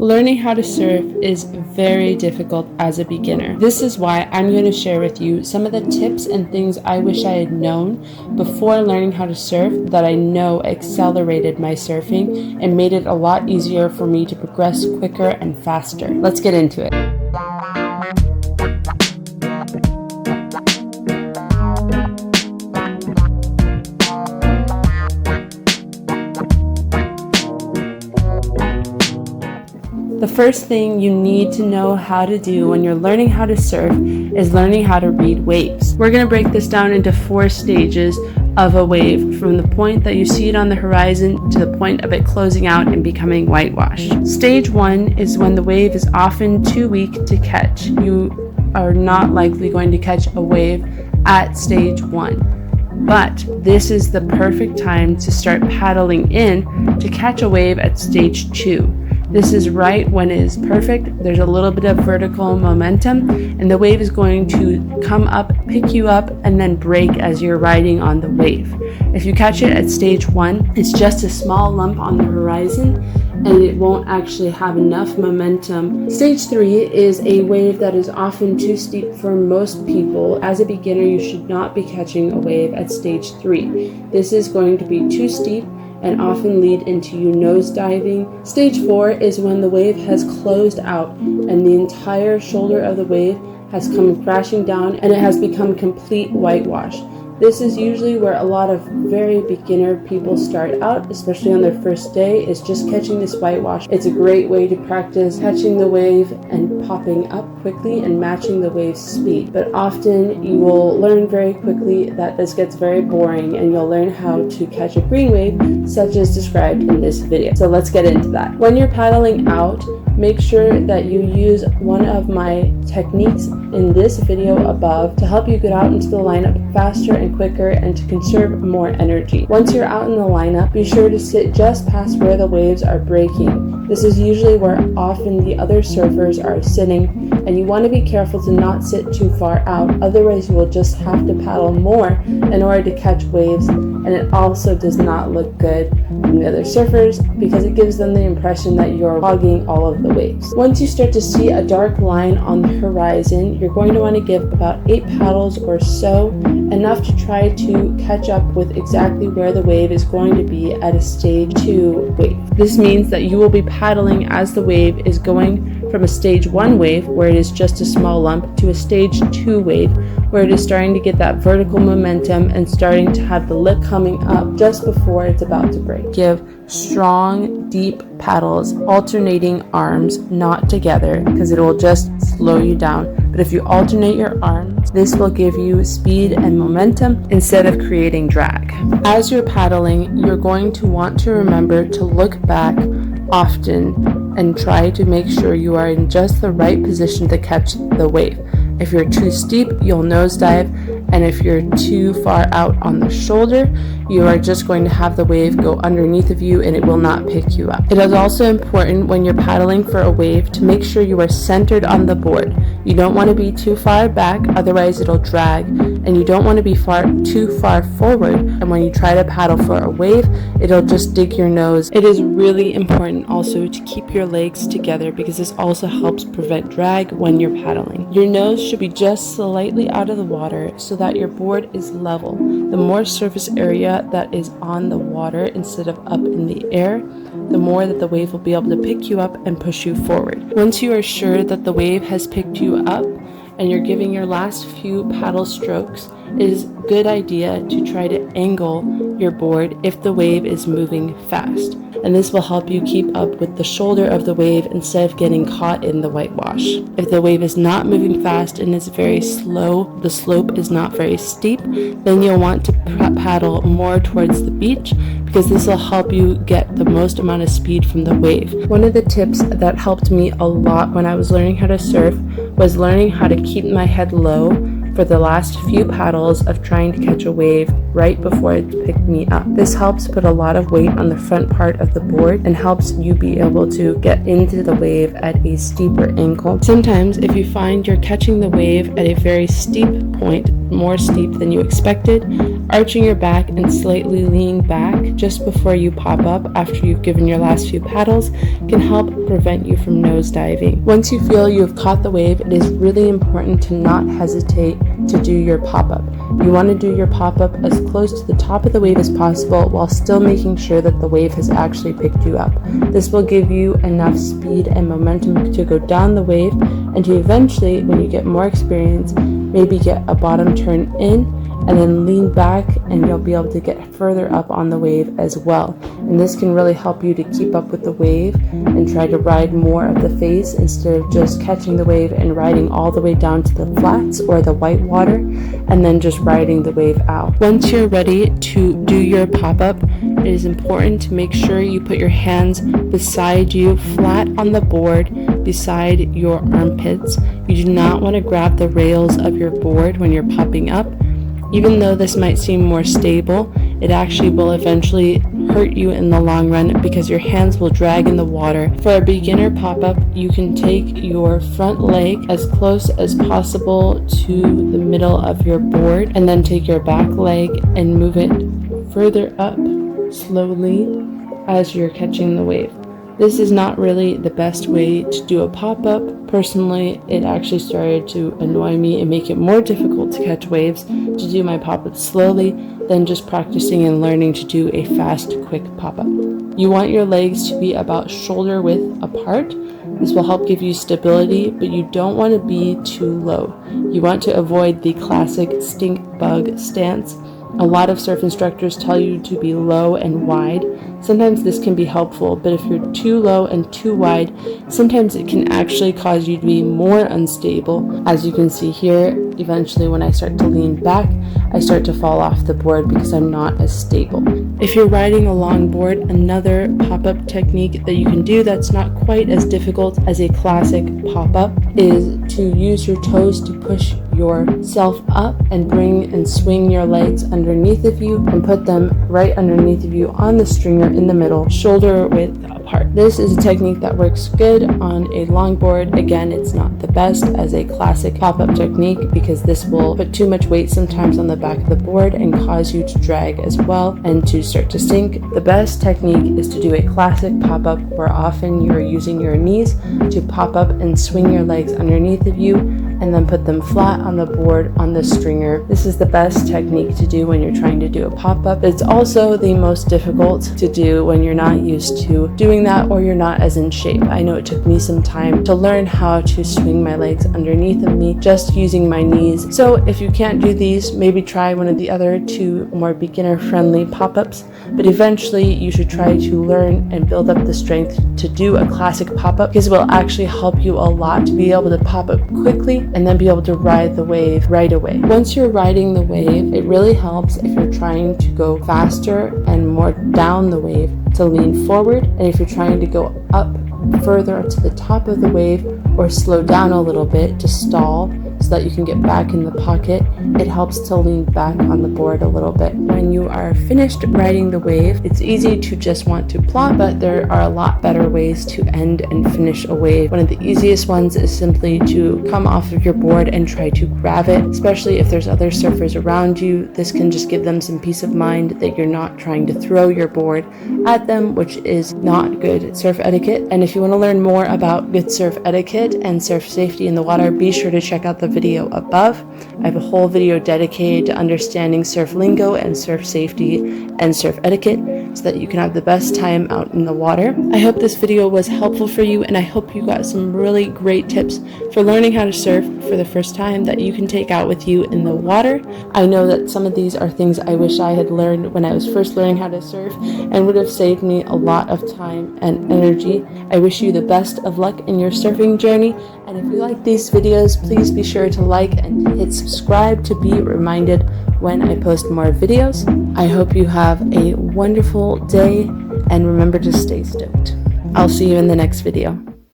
Learning how to surf is very difficult as a beginner. This is why I'm going to share with you some of the tips and things I wish I had known before learning how to surf that I know accelerated my surfing and made it a lot easier for me to progress quicker and faster. Let's get into it. The first thing you need to know how to do when you're learning how to surf is learning how to read waves. We're going to break this down into 4 stages of a wave, from the point that you see it on the horizon to the point of it closing out and becoming whitewashed. Stage 1 is when the wave is often too weak to catch. You are not likely going to catch a wave at stage 1. But this is the perfect time to start paddling in to catch a wave at stage 2. This is right when it is perfect. There's a little bit of vertical momentum and the wave is going to come up, pick you up, and then break as you're riding on the wave. If you catch it at stage 1, it's just a small lump on the horizon and it won't actually have enough momentum. Stage 3 is a wave that is often too steep for most people. As a beginner, you should not be catching a wave at stage 3. This is going to be too steep and often lead into you nose diving. Stage 4 is when the wave has closed out and the entire shoulder of the wave has come crashing down and it has become complete whitewash. This is usually where a lot of very beginner people start out, especially on their first day, is just catching this whitewash. It's a great way to practice catching the wave and popping up quickly and matching the wave's speed. But often you will learn very quickly that this gets very boring and you'll learn how to catch a green wave, such as described in this video. So let's get into that. When you're paddling out, make sure that you use one of my techniques in this video above to help you get out into the lineup faster and quicker and to conserve more energy. Once you're out in the lineup, be sure to sit just past where the waves are breaking. This is usually where often the other surfers are sitting, and you want to be careful to not sit too far out, otherwise you will just have to paddle more in order to catch waves, and it also does not look good from the other surfers because it gives them the impression that you're hogging all of the waves. Once you start to see a dark line on the horizon, you're going to want to give about 8 paddles or so, enough to try to catch up with exactly where the wave is going to be at a stage 2 wave. This means that you will be paddling as the wave is going from a stage 1 wave, where it is just a small lump, to a stage 2 wave, where it is starting to get that vertical momentum and starting to have the lip coming up just before it's about to break. Give strong, deep paddles, alternating arms, not together, because it will just slow you down. But if you alternate your arms, this will give you speed and momentum instead of creating drag. As you're paddling, you're going to want to remember to look back often and try to make sure you are in just the right position to catch the wave. If you're too steep, you'll nosedive, and if you're too far out on the shoulder, you are just going to have the wave go underneath of you and it will not pick you up. It is also important when you're paddling for a wave to make sure you are centered on the board. You don't want to be too far back, otherwise it'll drag, and you don't want to be too far forward, and when you try to paddle for a wave, it'll just dig your nose. It is really important also to keep your legs together because this also helps prevent drag when you're paddling. Your nose should be just slightly out of the water so that your board is level. The more surface area that is on the water instead of up in the air, the more that the wave will be able to pick you up and push you forward. Once you are sure that the wave has picked you up and you're giving your last few paddle strokes, it is a good idea to try to angle your board if the wave is moving fast. And this will help you keep up with the shoulder of the wave instead of getting caught in the whitewash. If the wave is not moving fast and is very slow, the slope is not very steep, then you'll want to paddle more towards the beach because this will help you get the most amount of speed from the wave. One of the tips that helped me a lot when I was learning how to surf was learning how to keep my head low for the last few paddles of trying to catch a wave right before it picked me up. This helps put a lot of weight on the front part of the board and helps you be able to get into the wave at a steeper angle. Sometimes if you find you're catching the wave at a very steep point, more steep than you expected, arching your back and slightly leaning back just before you pop up after you've given your last few paddles can help prevent you from nosediving. Once you feel you have caught the wave, it is really important to not hesitate to do your pop-up. You want to do your pop-up as close to the top of the wave as possible while still making sure that the wave has actually picked you up. This will give you enough speed and momentum to go down the wave and to eventually, when you get more experience, maybe get a bottom turn in and then lean back, and you'll be able to get further up on the wave as well. And this can really help you to keep up with the wave and try to ride more of the face instead of just catching the wave and riding all the way down to the flats or the white water and then just riding the wave out. Once you're ready to do your pop-up, it is important to make sure you put your hands beside you, flat on the board, beside your armpits. You do not want to grab the rails of your board when you're popping up. Even though this might seem more stable, it actually will eventually hurt you in the long run because your hands will drag in the water. For a beginner pop-up, you can take your front leg as close as possible to the middle of your board and then take your back leg and move it further up slowly as you're catching the wave. This is not really the best way to do a pop-up. Personally, it actually started to annoy me and make it more difficult to catch waves to do my pop-up slowly than just practicing and learning to do a fast, quick pop-up. You want your legs to be about shoulder width apart. This will help give you stability, but you don't want to be too low. You want to avoid the classic stink bug stance. A lot of surf instructors tell you to be low and wide. Sometimes this can be helpful, but if you're too low and too wide, sometimes it can actually cause you to be more unstable. As you can see here, eventually when I start to lean back, I start to fall off the board because I'm not as stable. If you're riding a longboard, another pop-up technique that you can do that's not quite as difficult as a classic pop-up is to use your toes to push yourself up and bring and swing your legs underneath of you and put them right underneath of you on the stringer in the middle, shoulder width apart. This is a technique that works good on a longboard. Again, it's not the best as a classic pop-up technique because this will put too much weight sometimes on the back of the board and cause you to drag as well and to start to sink. The best technique is to do a classic pop-up where often you're using your knees to pop up and swing your legs underneath of you and then put them flat on the board on the stringer. This is the best technique to do when you're trying to do a pop-up. It's also the most difficult to do when you're not used to doing that or you're not as in shape. I know it took me some time to learn how to swing my legs underneath of me just using my knees. So if you can't do these, maybe try one of the other two more beginner-friendly pop-ups, but eventually you should try to learn and build up the strength to do a classic pop-up because it will actually help you a lot to be able to pop up quickly and then be able to ride the wave right away. Once you're riding the wave, it really helps if you're trying to go faster and more down the wave to lean forward, and if you're trying to go up further to the top of the wave or slow down a little bit to stall so that you can get back in the pocket, it helps to lean back on the board a little bit. When you are finished riding the wave, it's easy to just want to plop, but there are a lot better ways to end and finish a wave. One of the easiest ones is simply to come off of your board and try to grab it, especially if there's other surfers around you. This can just give them some peace of mind that you're not trying to throw your board at them, which is not good surf etiquette. And if you want to learn more about good surf etiquette and surf safety in the water, be sure to check out the video above. I have a whole video dedicated to understanding surf lingo and surf safety and surf etiquette so that you can have the best time out in the water. I hope this video was helpful for you, and I hope you got some really great tips for learning how to surf for the first time that you can take out with you in the water. I know that some of these are things I wish I had learned when I was first learning how to surf and would have saved me a lot of time and energy. I wish you the best of luck in your surfing journey, and if you like these videos, please be sure to like and hit subscribe to be reminded when I post more videos. I hope you have a wonderful day, and remember to stay stoked. I'll see you in the next video.